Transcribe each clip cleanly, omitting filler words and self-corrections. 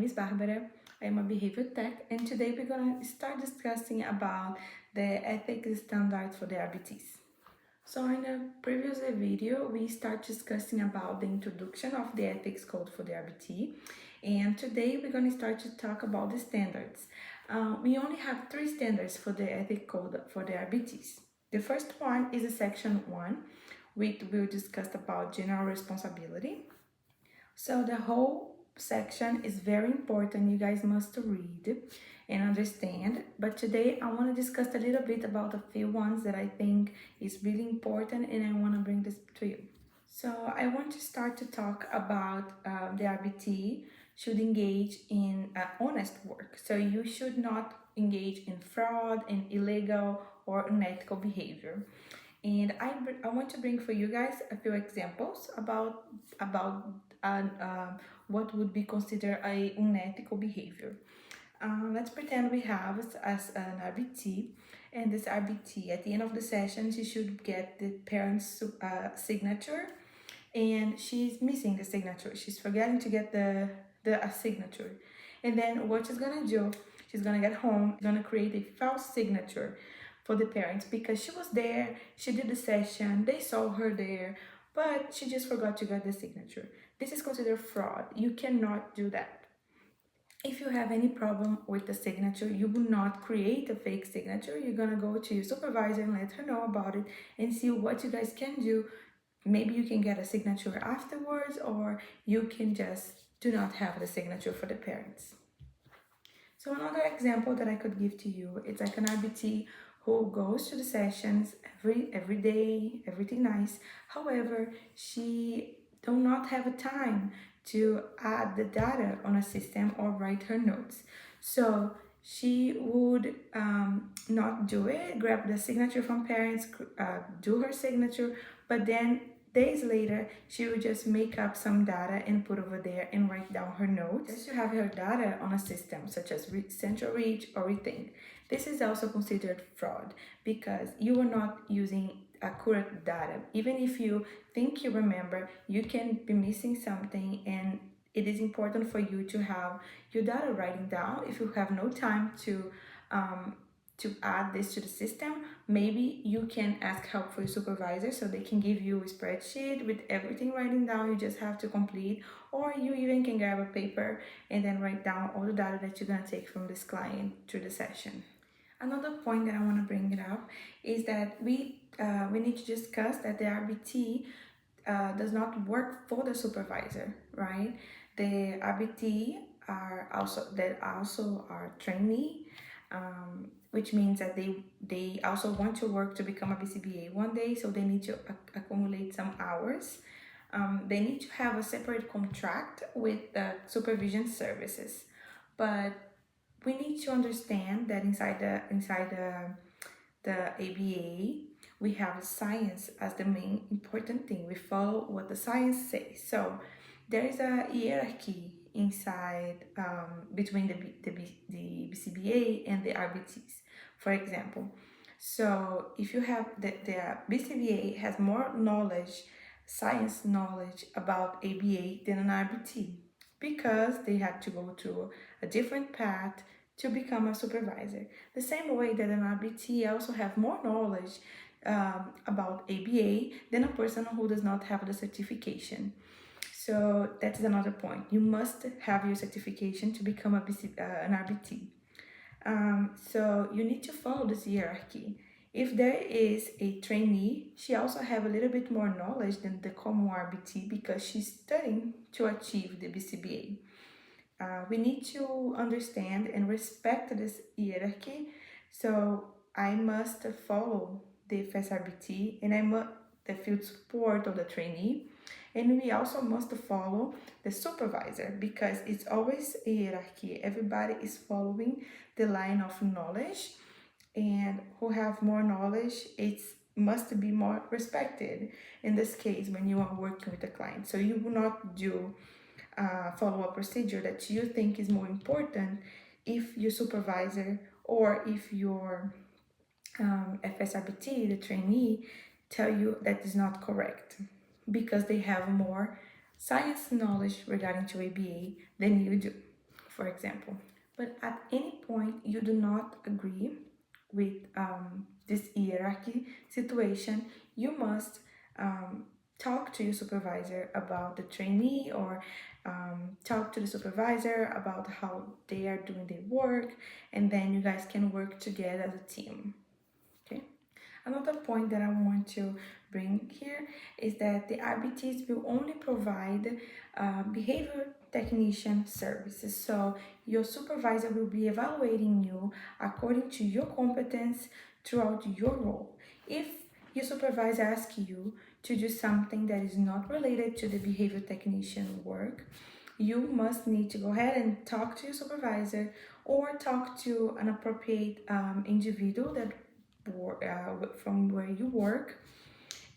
is Barbara. I am a behavior tech, and today we're going to start discussing about the ethics standards for the RBTs. So in a previous video, we start discussing about the introduction of the ethics code for the RBT, and today we're going to start to talk about the standards. We only have 3 standards for the ethics code for the RBTs. The first one is a section 1, which will discuss about general responsibility. So the whole section is very important. You guys must read and understand. But today I want to discuss a little bit about a few ones that I think is really important, and I want to bring this to you. So I want to start to talk about the RBT should engage in honest work. So you should not engage in fraud, in illegal or unethical behavior. And I want to bring for you guys a few examples about what would be considered a unethical behavior. Let's pretend we have as an RBT, and this RBT at the end of the session she should get the parent's signature, and she's missing the signature. She's forgetting to get the signature, and then what she's gonna do? She's gonna get home, gonna create a false signature for the parents because she was there, she did the session, they saw her there, but she just forgot to get the signature. This is considered fraud. You cannot do that. If you have any problem with the signature, you will not create a fake signature. You're gonna go to your supervisor and let her know about it and see what you guys can do. Maybe you can get a signature afterwards, or you can just do not have the signature for the parents. So another example that I could give to you, it's like an RBT who goes to the sessions every day, everything nice. However, she do not have a time to add the data on a system or write her notes. So she would not do it, grab the signature from parents, do her signature, but then days later, she would just make up some data and put over there and write down her notes just to have her data on a system such as Central Reach or Rethink. This is also considered fraud because you are not using accurate data. Even if you think you remember, you can be missing something, and it is important for you to have your data writing down. If you have no time to add this to the system, maybe you can ask help for your supervisor so they can give you a spreadsheet with everything writing down. You just have to complete, or you even can grab a paper and then write down all the data that you're going to take from this client through the session. Another point that I want to bring it up is that we need to discuss that the RBT does not work for the supervisor, right? The RBT are also are trainee, which means that they also want to work to become a BCBA one day, so they need to accumulate some hours. They need to have a separate contract with the supervision services, but we need to understand that inside the ABA, we have science as the main important thing. We follow what the science says. So there is a hierarchy inside between the BCBA and the RBTs, for example. So if you have the BCBA has more knowledge, science knowledge about ABA than an RBT, because they had to go through a different path to become a supervisor. The same way that an RBT also have more knowledge about ABA than a person who does not have the certification. So that's another point. You must have your certification to become an RBT. So you need to follow this hierarchy. If there is a trainee, she also have a little bit more knowledge than the common RBT because she's studying to achieve the BCBA. We need to understand and respect this hierarchy. So I must follow the FSRBT, and I must the field support of the trainee, and we also must follow the supervisor because it's always a hierarchy. Everybody is following the line of knowledge, and who have more knowledge, it must be more respected in this case when you are working with a client. So you will not do follow a procedure that you think is more important if your supervisor or if your FSRBT, the trainee, tell you that is not correct because they have more science knowledge regarding to ABA than you do. for example. But at any point you do not agree with this hierarchy situation, you must talk to your supervisor about the trainee, or talk to the supervisor about how they are doing their work, and then you guys can work together as a team. Okay. Another point that I want to bring here is that the RBTs will only provide behavior technician services. So your supervisor will be evaluating you according to your competence throughout your role. If your supervisor asks you to do something that is not related to the behavior technician work, you must need to go ahead and talk to your supervisor, or talk to an appropriate individual that from where you work,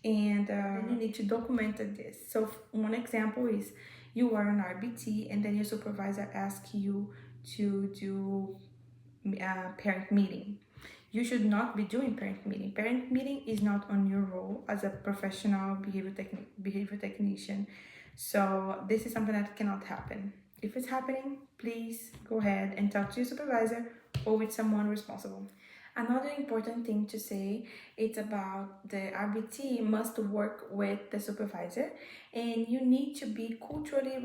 and then you need to document this. So one example is you are an RBT, and then your supervisor asks you to do parent meeting. You should not be doing parent meeting. Parent meeting is not on your role as a professional behavior technician. So this is something that cannot happen. If it's happening, please go ahead and talk to your supervisor or with someone responsible. Another important thing to say, it's about the RBT must work with the supervisor, and you need to be culturally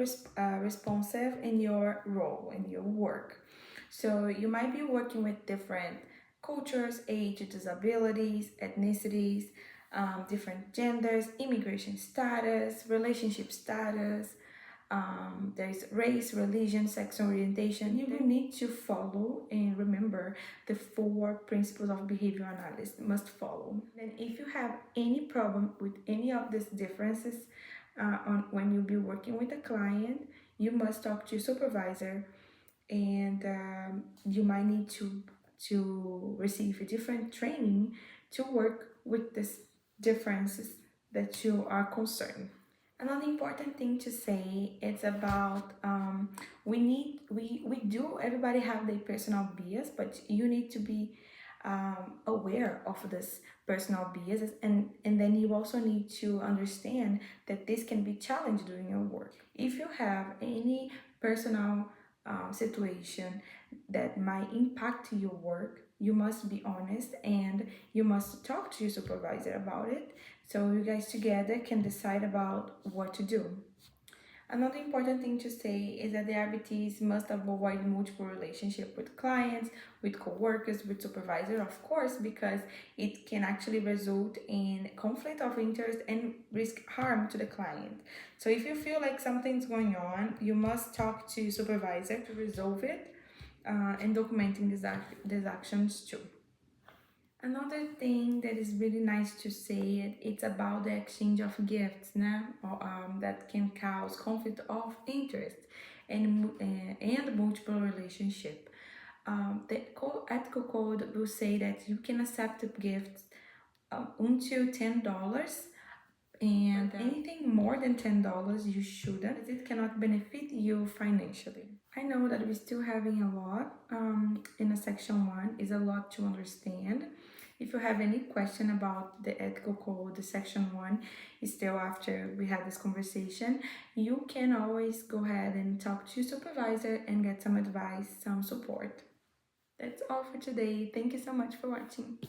responsive in your role, in your work. So you might be working with different cultures, age, disabilities, ethnicities, different genders, immigration status, relationship status, there's race, religion, sexual orientation. You will need to follow and remember the 4 principles of behavior analysis must follow. Then if you have any problem with any of these differences when you'll be working with a client, you must talk to your supervisor, and you might need to receive a different training to work with these differences that you are concerned. Another important thing to say is about everybody have their personal bias, but you need to be aware of this personal biases, and then you also need to understand that this can be challenged during your work. If you have any personal situation that might impact your work, you must be honest and you must talk to your supervisor about it, so you guys together can decide about what to do. Another important thing to say is that the RBTs must avoid multiple relationships with clients, with co-workers, with supervisor, of course, because it can actually result in conflict of interest and risk harm to the client. So if you feel like something's going on, you must talk to your supervisor to resolve it, and documenting these actions too. Another thing that is really nice to say, it's about the exchange of gifts, that can cause conflict of interest and multiple relationship. The ethical code will say that you can accept gifts until $10, and anything more than $10 you shouldn't, as it cannot benefit you financially. I know that we're still having a lot in a section 1, is a lot to understand. If you have any question about the ethical code, the section 1 is still after we had this conversation, you can always go ahead and talk to your supervisor and get some advice, some support. That's all for today. Thank you so much for watching.